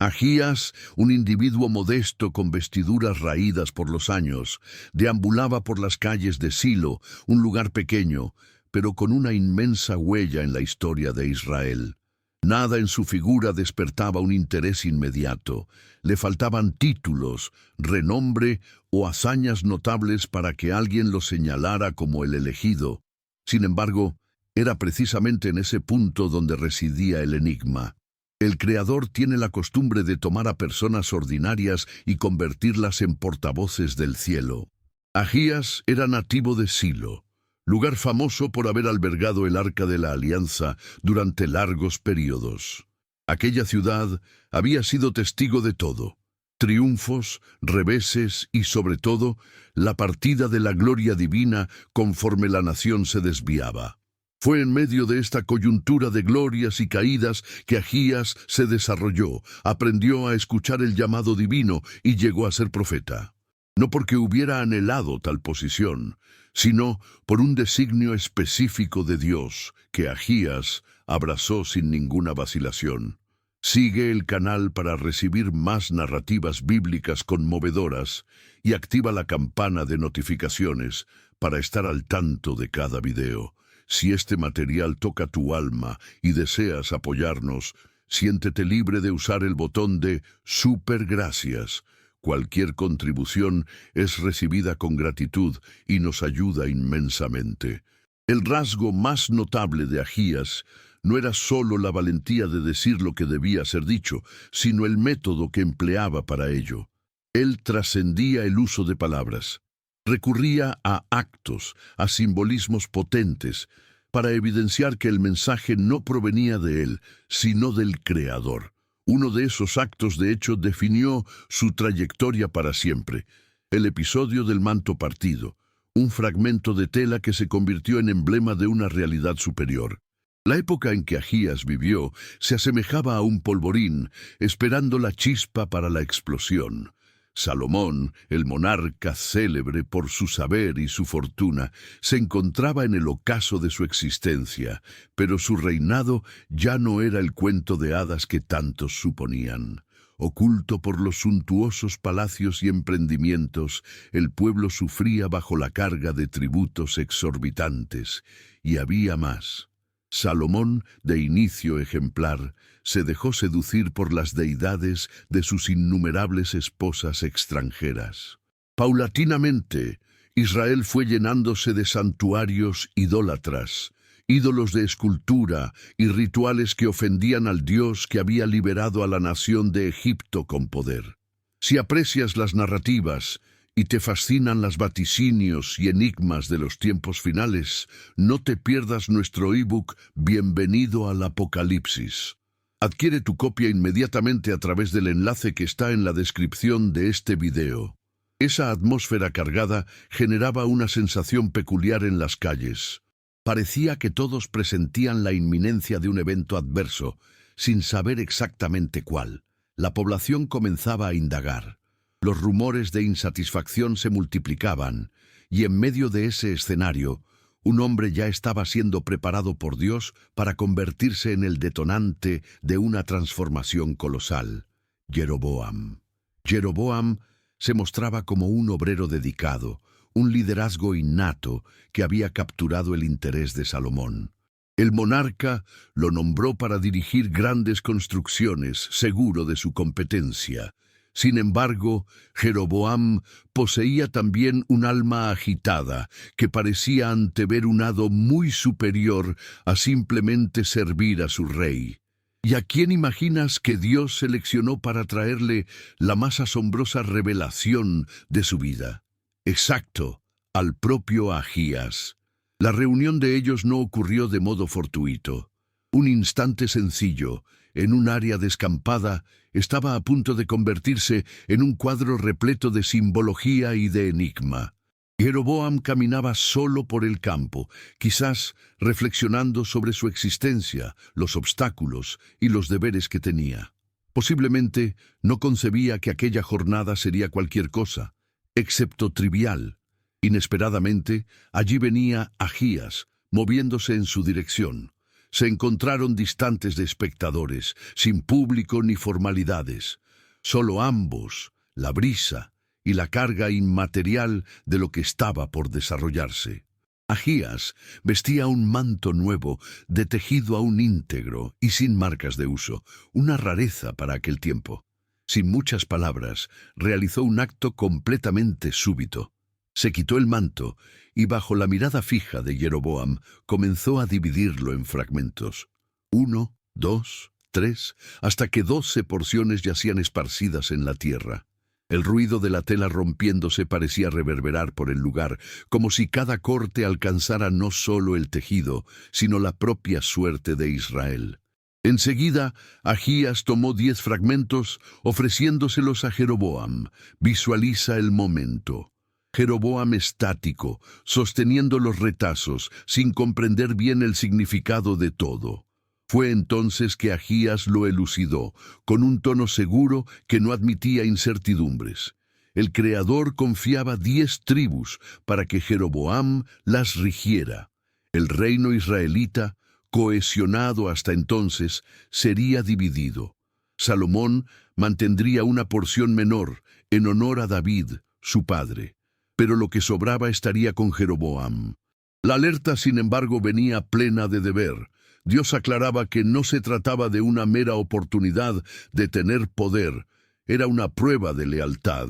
Ahías, un individuo modesto con vestiduras raídas por los años, deambulaba por las calles de Silo, un lugar pequeño, pero con una inmensa huella en la historia de Israel. Nada en su figura despertaba un interés inmediato. Le faltaban títulos, renombre o hazañas notables para que alguien lo señalara como el elegido. Sin embargo, era precisamente en ese punto donde residía el enigma. El Creador tiene la costumbre de tomar a personas ordinarias y convertirlas en portavoces del cielo. Ahías era nativo de Silo, lugar famoso por haber albergado el Arca de la Alianza durante largos períodos. Aquella ciudad había sido testigo de todo: triunfos, reveses y, sobre todo, la partida de la gloria divina conforme la nación se desviaba. Fue en medio de esta coyuntura de glorias y caídas que Ahías se desarrolló, aprendió a escuchar el llamado divino y llegó a ser profeta. No porque hubiera anhelado tal posición, sino por un designio específico de Dios que Ahías abrazó sin ninguna vacilación. Sigue el canal para recibir más narrativas bíblicas conmovedoras y activa la campana de notificaciones para estar al tanto de cada video. Si este material toca tu alma y deseas apoyarnos, siéntete libre de usar el botón de Super Gracias. Cualquier contribución es recibida con gratitud y nos ayuda inmensamente. El rasgo más notable de Ahías no era solo la valentía de decir lo que debía ser dicho, sino el método que empleaba para ello. Él trascendía el uso de palabras. Recurría a actos, a simbolismos potentes, para evidenciar que el mensaje no provenía de él, sino del Creador. Uno de esos actos, de hecho, definió su trayectoria para siempre: el episodio del manto partido, un fragmento de tela que se convirtió en emblema de una realidad superior. La época en que Ahías vivió se asemejaba a un polvorín, esperando la chispa para la explosión. Salomón, el monarca célebre por su saber y su fortuna, se encontraba en el ocaso de su existencia, pero su reinado ya no era el cuento de hadas que tantos suponían. Oculto por los suntuosos palacios y emprendimientos, el pueblo sufría bajo la carga de tributos exorbitantes, y había más. Salomón, de inicio ejemplar, se dejó seducir por las deidades de sus innumerables esposas extranjeras. Paulatinamente, Israel fue llenándose de santuarios idólatras, ídolos de escultura y rituales que ofendían al Dios que había liberado a la nación de Egipto con poder. Si aprecias las narrativas y te fascinan los vaticinios y enigmas de los tiempos finales, no te pierdas nuestro ebook Bienvenido al Apocalipsis. Adquiere tu copia inmediatamente a través del enlace que está en la descripción de este video. Esa atmósfera cargada generaba una sensación peculiar en las calles. Parecía que todos presentían la inminencia de un evento adverso, sin saber exactamente cuál. La población comenzaba a indagar. Los rumores de insatisfacción se multiplicaban, y en medio de ese escenario, un hombre ya estaba siendo preparado por Dios para convertirse en el detonante de una transformación colosal: Jeroboam. Jeroboam se mostraba como un obrero dedicado, un liderazgo innato que había capturado el interés de Salomón. El monarca lo nombró para dirigir grandes construcciones, seguro de su competencia. Sin embargo, Jeroboam poseía también un alma agitada que parecía antever un hado muy superior a simplemente servir a su rey. ¿Y a quién imaginas que Dios seleccionó para traerle la más asombrosa revelación de su vida? Exacto, al propio Ahías. La reunión de ellos no ocurrió de modo fortuito. Un instante sencillo, en un área descampada, estaba a punto de convertirse en un cuadro repleto de simbología y de enigma. Jeroboam caminaba solo por el campo, quizás reflexionando sobre su existencia, los obstáculos y los deberes que tenía. Posiblemente no concebía que aquella jornada sería cualquier cosa, excepto trivial. Inesperadamente, allí venía Ahías, moviéndose en su dirección. se encontraron distantes de espectadores, sin público ni formalidades. Solo ambos, la brisa y la carga inmaterial de lo que estaba por desarrollarse. Ahías vestía un manto nuevo, de tejido aún íntegro y sin marcas de uso, una rareza para aquel tiempo. Sin muchas palabras, realizó un acto completamente súbito. Se quitó el manto y bajo la mirada fija de Jeroboam comenzó a dividirlo en fragmentos. 1, 2, 3, hasta que 12 porciones yacían esparcidas en la tierra. El ruido de la tela rompiéndose parecía reverberar por el lugar, como si cada corte alcanzara no solo el tejido, sino la propia suerte de Israel. Enseguida, Ahías tomó 10 fragmentos, ofreciéndoselos a Jeroboam. Visualiza el momento. Jeroboam estático, sosteniendo los retazos, sin comprender bien el significado de todo. Fue entonces que Ahías lo elucidó, con un tono seguro que no admitía incertidumbres. El Creador confiaba 10 tribus para que Jeroboam las rigiera. El reino israelita, cohesionado hasta entonces, sería dividido. Salomón mantendría una porción menor, en honor a David, su padre. Pero lo que sobraba estaría con Jeroboam. La alerta, sin embargo, venía plena de deber. Dios aclaraba que no se trataba de una mera oportunidad de tener poder, era una prueba de lealtad.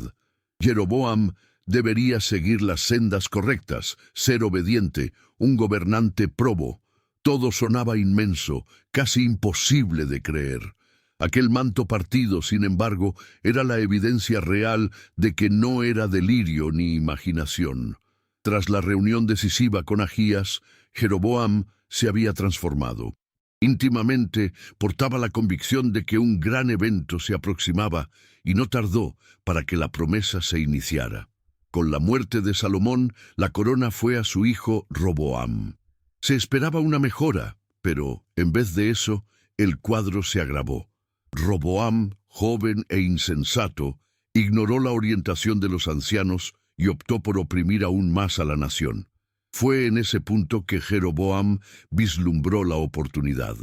Jeroboam debería seguir las sendas correctas, ser obediente, un gobernante probo. Todo sonaba inmenso, casi imposible de creer. Aquel manto partido, sin embargo, era la evidencia real de que no era delirio ni imaginación. Tras la reunión decisiva con Ahías, Jeroboam se había transformado. Íntimamente portaba la convicción de que un gran evento se aproximaba y no tardó para que la promesa se iniciara. Con la muerte de Salomón, la corona fue a su hijo Roboam. Se esperaba una mejora, pero, en vez de eso, el cuadro se agravó. Roboam, joven e insensato, ignoró la orientación de los ancianos y optó por oprimir aún más a la nación. Fue en ese punto que Jeroboam vislumbró la oportunidad.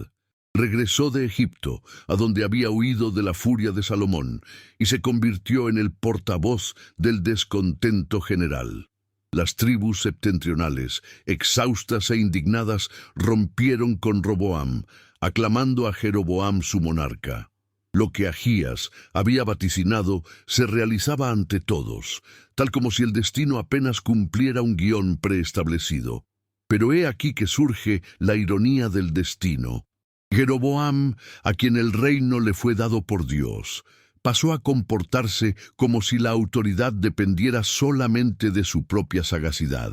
Regresó de Egipto, a donde había huido de la furia de Salomón, y se convirtió en el portavoz del descontento general. Las tribus septentrionales, exhaustas e indignadas, rompieron con Roboam, aclamando a Jeroboam su monarca. Lo que Ahías había vaticinado se realizaba ante todos, tal como si el destino apenas cumpliera un guión preestablecido. Pero he aquí que surge la ironía del destino. Jeroboam, a quien el reino le fue dado por Dios, pasó a comportarse como si la autoridad dependiera solamente de su propia sagacidad.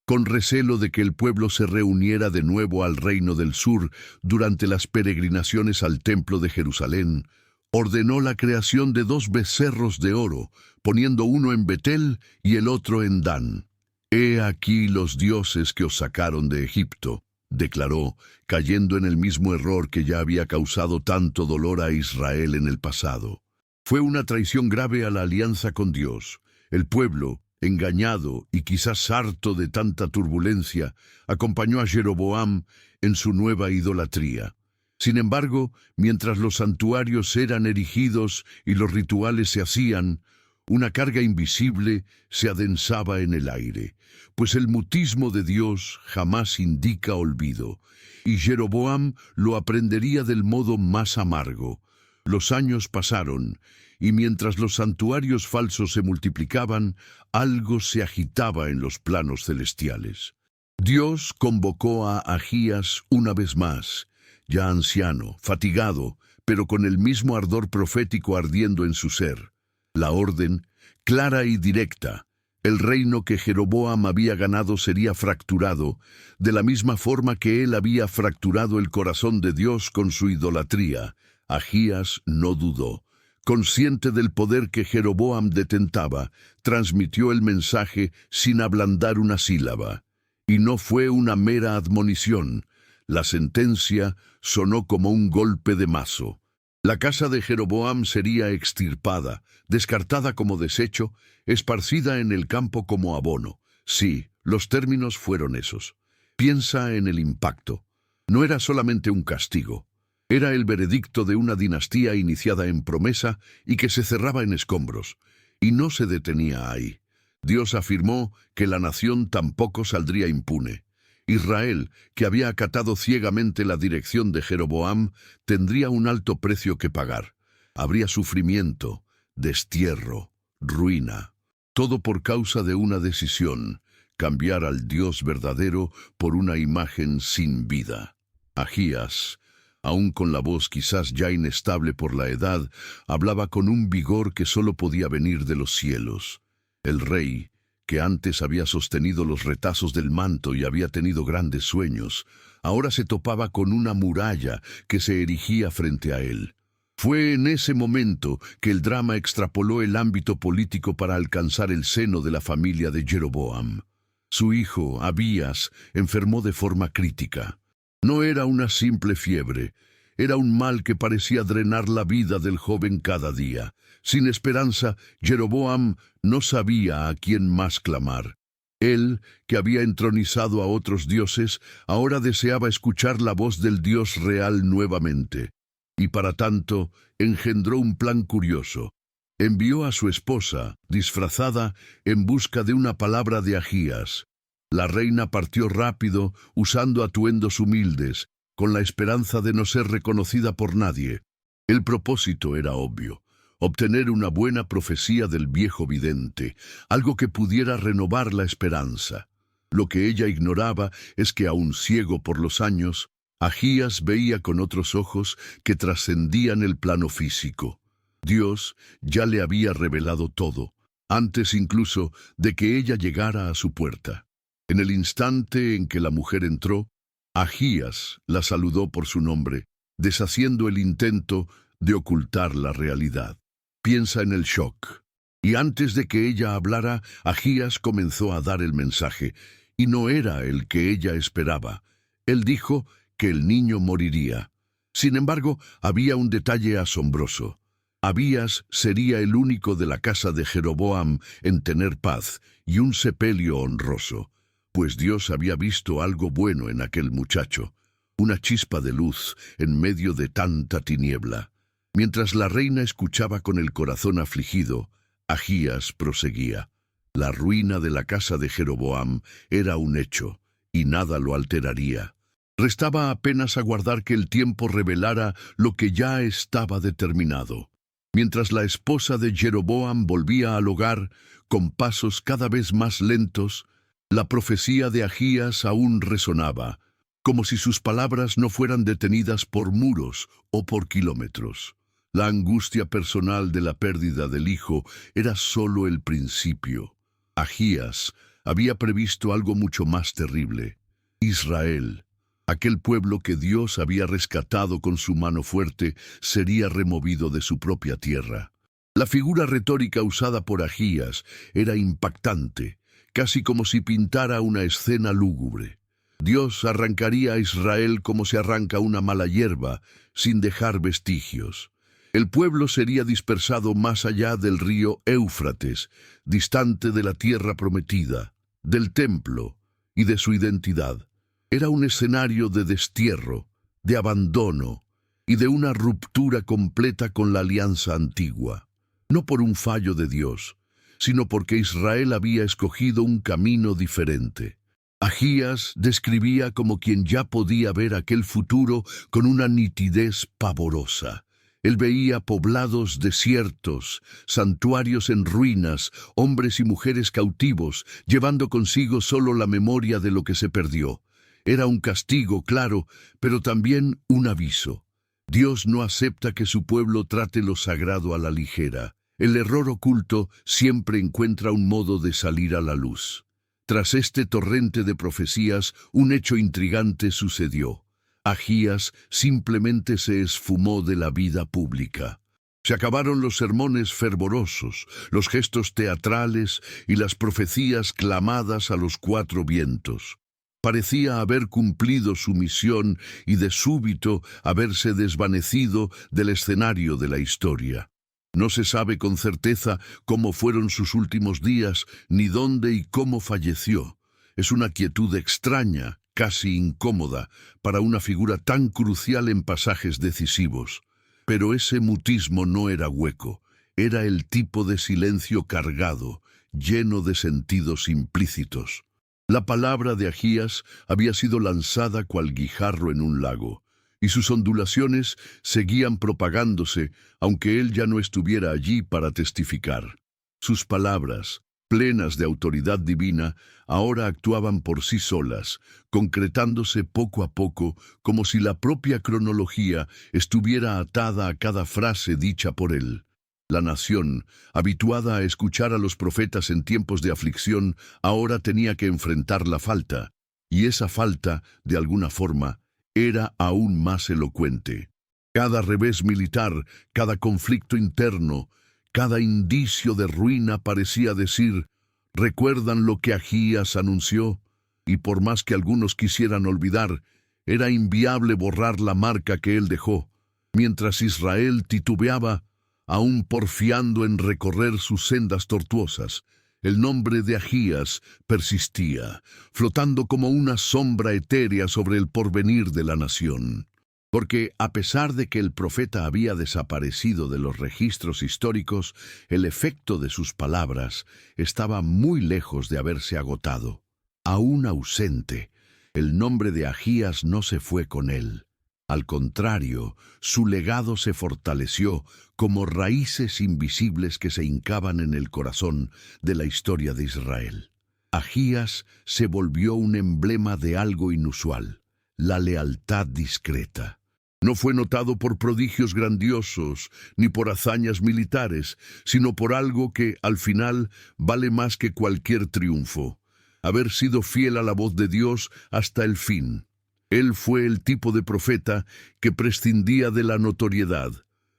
Con recelo de que el pueblo se reuniera de nuevo al reino del sur durante las peregrinaciones al templo de Jerusalén, ordenó la creación de 2 becerros de oro, poniendo uno en Betel y el otro en Dan. «He aquí los dioses que os sacaron de Egipto», declaró, cayendo en el mismo error que ya había causado tanto dolor a Israel en el pasado. Fue una traición grave a la alianza con Dios. El pueblo, engañado y quizás harto de tanta turbulencia, acompañó a Jeroboam en su nueva idolatría. Sin embargo, mientras los santuarios eran erigidos y los rituales se hacían, una carga invisible se adensaba en el aire, pues el mutismo de Dios jamás indica olvido, y Jeroboam lo aprendería del modo más amargo. Los años pasaron, y mientras los santuarios falsos se multiplicaban, algo se agitaba en los planos celestiales. Dios convocó a Ahías una vez más, ya anciano, fatigado, pero con el mismo ardor profético ardiendo en su ser. La orden, clara y directa: el reino que Jeroboam había ganado sería fracturado, de la misma forma que él había fracturado el corazón de Dios con su idolatría. Ahías no dudó. Consciente del poder que Jeroboam detentaba, transmitió el mensaje sin ablandar una sílaba. Y no fue una mera admonición. La sentencia sonó como un golpe de mazo. La casa de Jeroboam sería extirpada, descartada como desecho, esparcida en el campo como abono. Sí, los términos fueron esos. Piensa en el impacto. No era solamente un castigo. Era el veredicto de una dinastía iniciada en promesa y que se cerraba en escombros. Y no se detenía ahí. Dios afirmó que la nación tampoco saldría impune. Israel, que había acatado ciegamente la dirección de Jeroboam, tendría un alto precio que pagar. Habría sufrimiento, destierro, ruina. Todo por causa de una decisión: cambiar al Dios verdadero por una imagen sin vida. Ahías, aun con la voz quizás ya inestable por la edad, hablaba con un vigor que solo podía venir de los cielos. El rey, que antes había sostenido los retazos del manto y había tenido grandes sueños, ahora se topaba con una muralla que se erigía frente a él. Fue en ese momento que el drama extrapoló el ámbito político para alcanzar el seno de la familia de Jeroboam. Su hijo, Abías, enfermó de forma crítica. No era una simple fiebre, era un mal que parecía drenar la vida del joven cada día. Sin esperanza, Jeroboam no sabía a quién más clamar. Él, que había entronizado a otros dioses, ahora deseaba escuchar la voz del Dios real nuevamente. Y para tanto, engendró un plan curioso. Envió a su esposa, disfrazada, en busca de una palabra de Ahías. La reina partió rápido, usando atuendos humildes, con la esperanza de no ser reconocida por nadie. El propósito era obvio: obtener una buena profecía del viejo vidente, algo que pudiera renovar la esperanza. Lo que ella ignoraba es que, aún ciego por los años, Ahías veía con otros ojos que trascendían el plano físico. Dios ya le había revelado todo, antes incluso de que ella llegara a su puerta. En el instante en que la mujer entró, Ahías la saludó por su nombre, deshaciendo el intento de ocultar la realidad. Piensa en el shock. Y antes de que ella hablara, Ahías comenzó a dar el mensaje, y no era el que ella esperaba. Él dijo que el niño moriría. Sin embargo, había un detalle asombroso. Abías sería el único de la casa de Jeroboam en tener paz y un sepelio honroso, pues Dios había visto algo bueno en aquel muchacho, una chispa de luz en medio de tanta tiniebla. Mientras la reina escuchaba con el corazón afligido, Ahías proseguía. La ruina de la casa de Jeroboam era un hecho, y nada lo alteraría. Restaba apenas aguardar que el tiempo revelara lo que ya estaba determinado. Mientras la esposa de Jeroboam volvía al hogar, con pasos cada vez más lentos, la profecía de Ahías aún resonaba, como si sus palabras no fueran detenidas por muros o por kilómetros. La angustia personal de la pérdida del hijo era solo el principio. Ahías había previsto algo mucho más terrible. Israel, aquel pueblo que Dios había rescatado con su mano fuerte, sería removido de su propia tierra. La figura retórica usada por Ahías era impactante, casi como si pintara una escena lúgubre. Dios arrancaría a Israel como se arranca una mala hierba, sin dejar vestigios. El pueblo sería dispersado más allá del río Éufrates, distante de la tierra prometida, del templo y de su identidad. Era un escenario de destierro, de abandono y de una ruptura completa con la alianza antigua. No por un fallo de Dios, sino porque Israel había escogido un camino diferente. Ahías describía como quien ya podía ver aquel futuro con una nitidez pavorosa. Él veía poblados desiertos, santuarios en ruinas, hombres y mujeres cautivos, llevando consigo solo la memoria de lo que se perdió. Era un castigo, claro, pero también un aviso. Dios no acepta que su pueblo trate lo sagrado a la ligera. El error oculto siempre encuentra un modo de salir a la luz. Tras este torrente de profecías, un hecho intrigante sucedió. Ahías simplemente se esfumó de la vida pública. Se acabaron los sermones fervorosos, los gestos teatrales y las profecías clamadas a los cuatro vientos. Parecía haber cumplido su misión y de súbito haberse desvanecido del escenario de la historia. No se sabe con certeza cómo fueron sus últimos días, ni dónde y cómo falleció. Es una quietud extraña, casi incómoda para una figura tan crucial en pasajes decisivos. Pero ese mutismo no era hueco, era el tipo de silencio cargado, lleno de sentidos implícitos. La palabra de Ahías había sido lanzada cual guijarro en un lago, y sus ondulaciones seguían propagándose, aunque él ya no estuviera allí para testificar. Sus palabras, plenas de autoridad divina, ahora actuaban por sí solas, concretándose poco a poco, como si la propia cronología estuviera atada a cada frase dicha por él. La nación, habituada a escuchar a los profetas en tiempos de aflicción, ahora tenía que enfrentar la falta, y esa falta, de alguna forma, era aún más elocuente. Cada revés militar, cada conflicto interno, cada indicio de ruina parecía decir: ¿recuerdan lo que Ahías anunció? Y por más que algunos quisieran olvidar, era inviable borrar la marca que él dejó. Mientras Israel titubeaba, aún porfiando en recorrer sus sendas tortuosas, el nombre de Ahías persistía, flotando como una sombra etérea sobre el porvenir de la nación. Porque, a pesar de que el profeta había desaparecido de los registros históricos, el efecto de sus palabras estaba muy lejos de haberse agotado. Aún ausente, el nombre de Ahías no se fue con él. Al contrario, su legado se fortaleció como raíces invisibles que se hincaban en el corazón de la historia de Israel. Ahías se volvió un emblema de algo inusual: la lealtad discreta. No fue notado por prodigios grandiosos ni por hazañas militares, sino por algo que, al final, vale más que cualquier triunfo: haber sido fiel a la voz de Dios hasta el fin. Él fue el tipo de profeta que prescindía de la notoriedad,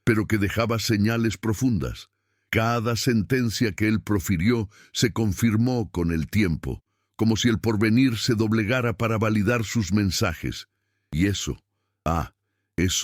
pero que dejaba señales profundas. Cada sentencia que él profirió se confirmó con el tiempo, como si el porvenir se doblegara para validar sus mensajes. Y eso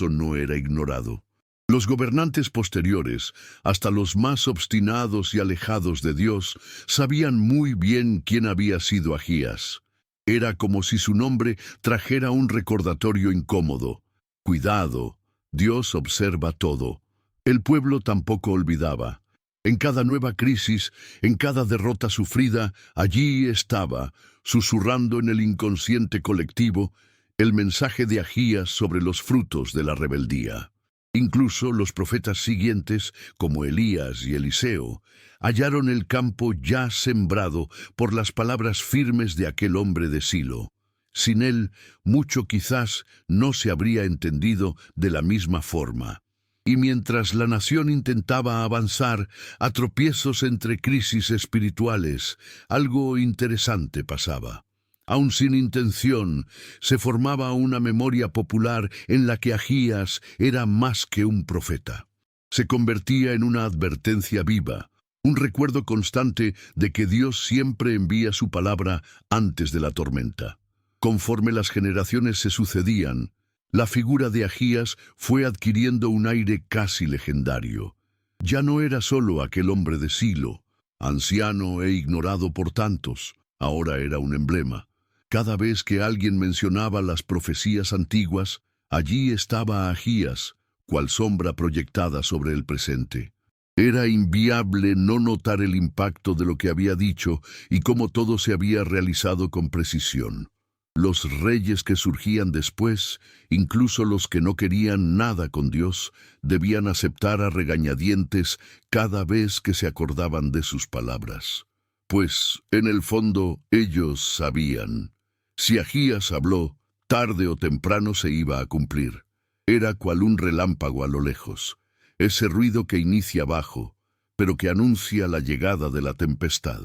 no era ignorado. Los gobernantes posteriores, hasta los más obstinados y alejados de Dios, sabían muy bien quién había sido Ahías. Era como si su nombre trajera un recordatorio incómodo: cuidado, Dios observa todo. El pueblo tampoco olvidaba. En cada nueva crisis, en cada derrota sufrida, allí estaba, susurrando en el inconsciente colectivo, el mensaje de Ahías sobre los frutos de la rebeldía. Incluso los profetas siguientes, como Elías y Eliseo, hallaron el campo ya sembrado por las palabras firmes de aquel hombre de Silo. Sin él, mucho quizás no se habría entendido de la misma forma. Y mientras la nación intentaba avanzar a tropiezos entre crisis espirituales, algo interesante pasaba. Aun sin intención, se formaba una memoria popular en la que Ahías era más que un profeta. Se convertía en una advertencia viva, un recuerdo constante de que Dios siempre envía su palabra antes de la tormenta. Conforme las generaciones se sucedían, la figura de Ahías fue adquiriendo un aire casi legendario. Ya no era solo aquel hombre de Silo, anciano e ignorado por tantos, ahora era un emblema. Cada vez que alguien mencionaba las profecías antiguas, allí estaba Ahías, cual sombra proyectada sobre el presente. Era inviable no notar el impacto de lo que había dicho y cómo todo se había realizado con precisión. Los reyes que surgían después, incluso los que no querían nada con Dios, debían aceptar a regañadientes cada vez que se acordaban de sus palabras. Pues, en el fondo, ellos sabían. Si Ahías habló, tarde o temprano se iba a cumplir. Era cual un relámpago a lo lejos, ese ruido que inicia bajo, pero que anuncia la llegada de la tempestad.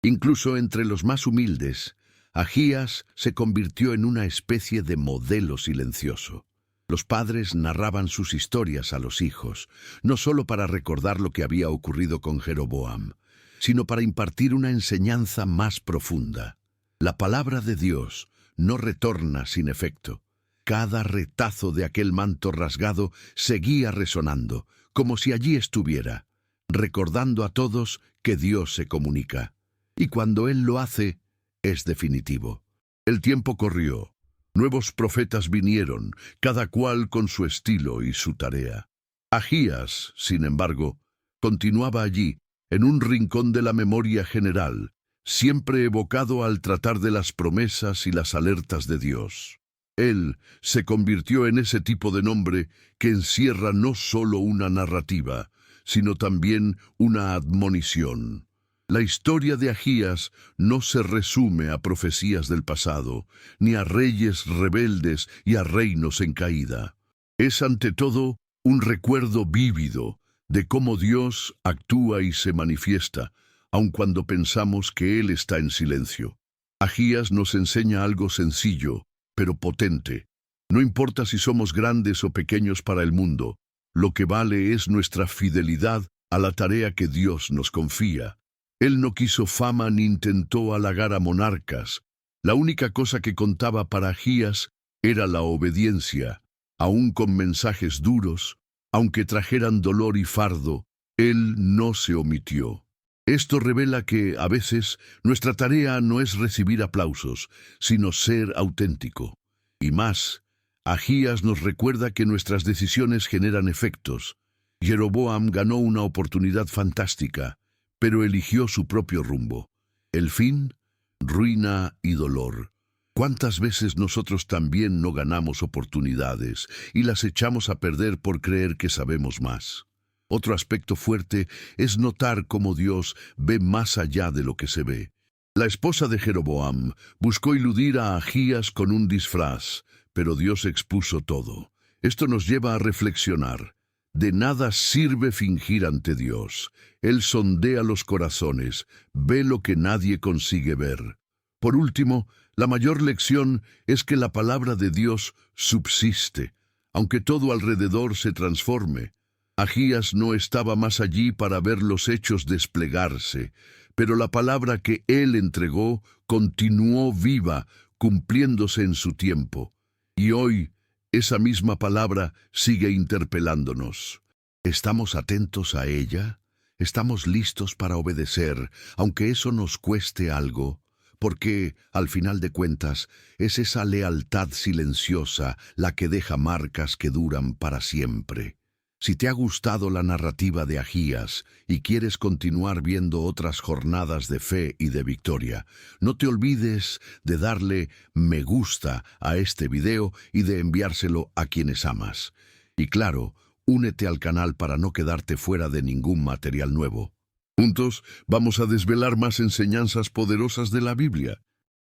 Incluso entre los más humildes, Ahías se convirtió en una especie de modelo silencioso. Los padres narraban sus historias a los hijos, no solo para recordar lo que había ocurrido con Jeroboam, sino para impartir una enseñanza más profunda. La palabra de Dios no retorna sin efecto. Cada retazo de aquel manto rasgado seguía resonando, como si allí estuviera, recordando a todos que Dios se comunica. Y cuando Él lo hace, es definitivo. El tiempo corrió, Nuevos profetas vinieron, cada cual con su estilo y su tarea. Ahías, sin embargo, continuaba allí, en un rincón de la memoria general, siempre evocado al tratar de las promesas y las alertas de Dios. Él se convirtió en ese tipo de nombre que encierra no solo una narrativa, sino también una admonición. La historia de Ahías no se resume a profecías del pasado, ni a reyes rebeldes y a reinos en caída. Es ante todo un recuerdo vívido de cómo Dios actúa y se manifiesta, aun cuando pensamos que Él está en silencio. Ahías nos enseña algo sencillo, pero potente. No importa si somos grandes o pequeños para el mundo, lo que vale es nuestra fidelidad a la tarea que Dios nos confía. Él no quiso fama ni intentó halagar a monarcas. La única cosa que contaba para Ahías era la obediencia, aun con mensajes duros, aunque trajeran dolor y fardo, él no se omitió. Esto revela que, a veces, nuestra tarea no es recibir aplausos, sino ser auténtico. Y más, Ahías nos recuerda que nuestras decisiones generan efectos. Jeroboam ganó una oportunidad fantástica, pero eligió su propio rumbo. El fin, ruina y dolor. ¿Cuántas veces nosotros también no ganamos oportunidades y las echamos a perder por creer que sabemos más? Otro aspecto fuerte es notar cómo Dios ve más allá de lo que se ve. La esposa de Jeroboam buscó iludir a Ahías con un disfraz, pero Dios expuso todo. Esto nos lleva a reflexionar. De nada sirve fingir ante Dios. Él sondea los corazones, ve lo que nadie consigue ver. Por último, la mayor lección es que la palabra de Dios subsiste, aunque todo alrededor se transforme. Ahías no estaba más allí para ver los hechos desplegarse, pero la palabra que él entregó continuó viva, cumpliéndose en su tiempo. Y hoy, esa misma palabra sigue interpelándonos. ¿Estamos atentos a ella? ¿Estamos listos para obedecer, aunque eso nos cueste algo? Porque, al final de cuentas, es esa lealtad silenciosa la que deja marcas que duran para siempre. Si te ha gustado la narrativa de Ahías y quieres continuar viendo otras jornadas de fe y de victoria, no te olvides de darle me gusta a este video y de enviárselo a quienes amas. Y claro, únete al canal para no quedarte fuera de ningún material nuevo. Juntos vamos a desvelar más enseñanzas poderosas de la Biblia.